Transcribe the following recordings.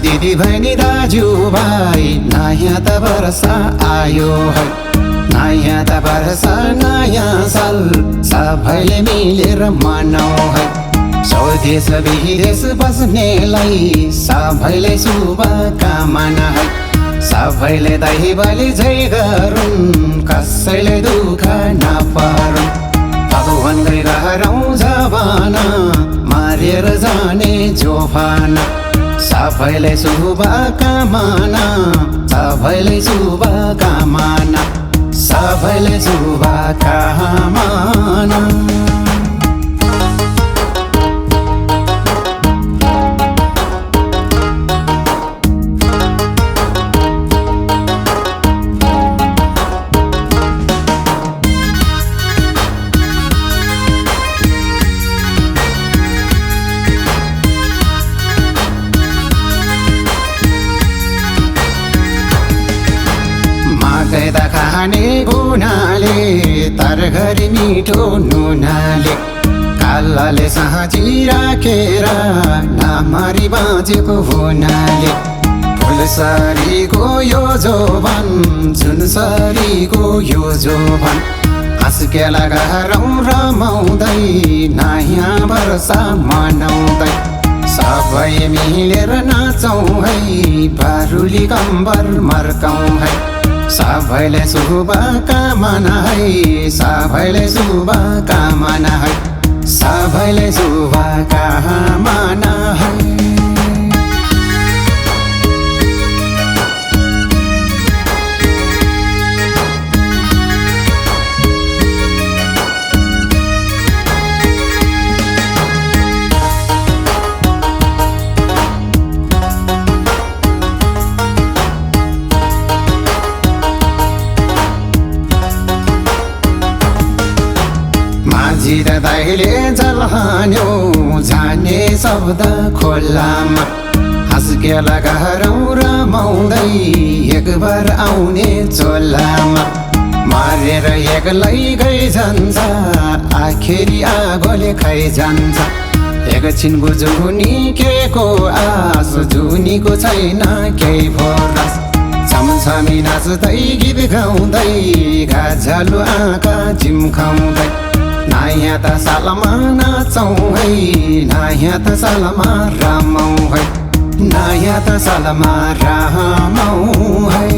दिदी बहिनी दाजुभाइ नयाँ त वर्ष आयो है। नयाँ त वर्ष नयाँ साल सबैले मिलेर मनाऊ है। स्वदेश विदेश बस्नेलाई सबैले शुभकामना है। सबैले दैवले जय गरून् कसैले दुःख नपरुन्। भगवानकै गरौँ जमाना मारेर जाने जोफाना। सबैले शुभकामना सबैले शुभकामना सबैले शुभकामना। मकै त खाने गुनाले तरकारी मिठो नुनाले। कालाले साँची राखेर नमरी बाँचेको हुनाले। फुलसरीको यो जोबन सुनसरीको यो जोबन। हाँसखेला गरौँ रमाउँदै नयाँ वर्ष मनाउँदै। सबै मिलेर नाचौँ है बारुली कम्बर मर्काउँ है। सबैले शुभकामना है सबैले शुभकामना है सबैले शुभकामना है। माझी र दाइले जल हान्यो जाने शब्द खोलामा। हाँसखेला गरौँ रमाउँदै एक बार आउने चोलामा। मारेर एक्लै गइजान्छ आखिरी आगोले खाइजान्छ। एकछिनको जुनी केको आस जुनीको छैन केही भरोस। छमछमी नाच्दै गीत गाउँदै गाझालु आँखा झिम्काउँदै। नयाँ त सालमा नाचौँ है नयाँ त सालमा रमाउँ है नयाँ त सालमा रमाउँ है।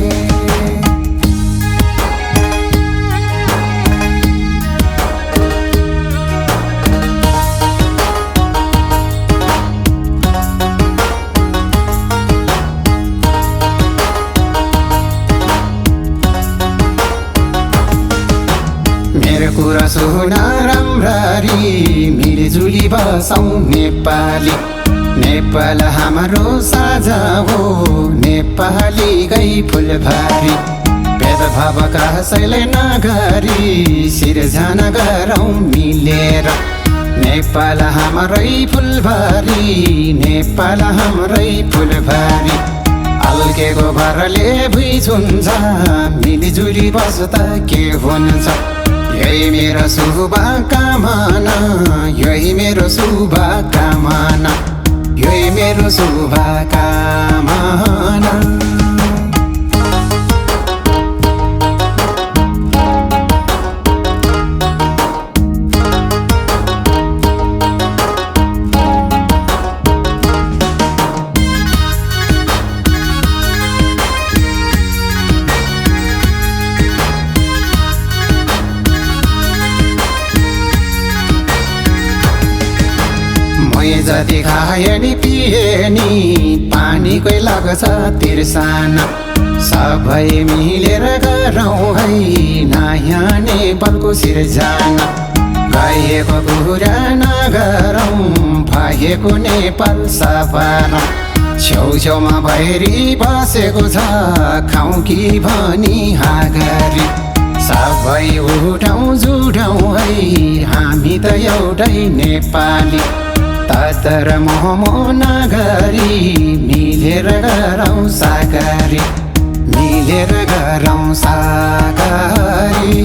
मेरो कुरा सुन राम्ररी मिलिजुली बसौँ नेपाली। नेपाल हाम्रो साझा हो नेपाली गई फुलभारी। भेदभाव कसैले नगरी सिर्जना गरौँ मिलेर। नेपाल हाम्रै फुलभारी नेपाल हाम्रै फुलभारी। अल्केको भरले भुइँ छुन्छ मिलिजुली बस्दा के हुन्छ। यही मेरो शुभकामना यही मेरो शुभकामना यही मेरो शुभकामना। जति खाए नि पिए नि पानीकै लाग्छ तिर्साना। सबै मिलेर गरौँ है नयाँ नेपालको सिर्जना। गएको कुरा नगरौँ भएको नेपाल सफारौँ। छेउछेउमा भैरी बसेको छ खाउँ कि भनी हाँगरी। सबै उठाउँ जुठाउँ है हामी त एउटै नेपाली। तर मोहमो नगरी मिलेर गरौँ सागरी मिलेर गरौँ सागरी।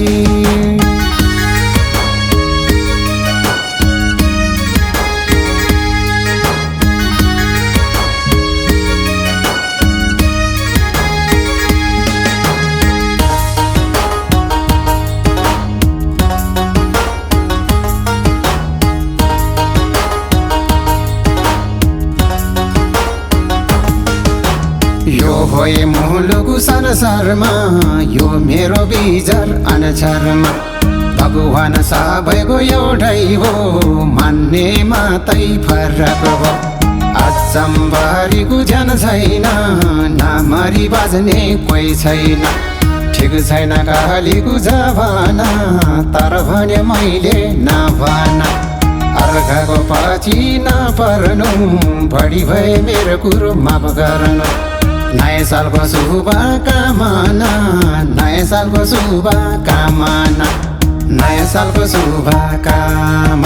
सबैको संसारमा यो मेरो विचार अनुसारमा भगवान सबैको एउटै हो मान्ने मात्रै फरक हो अचम्भरीको ज्यान छैन नमरी बाँच्ने कोही छैन ठिक छैन कालीको जमाना तर भने मैले नभन अर्काको पछि नपर्नु बढी भए मेरो कुरो माफ गर्नु नयाँ सालको शुभकामना नयाँ सालको शुभकामना नयाँ सालको शुभकामना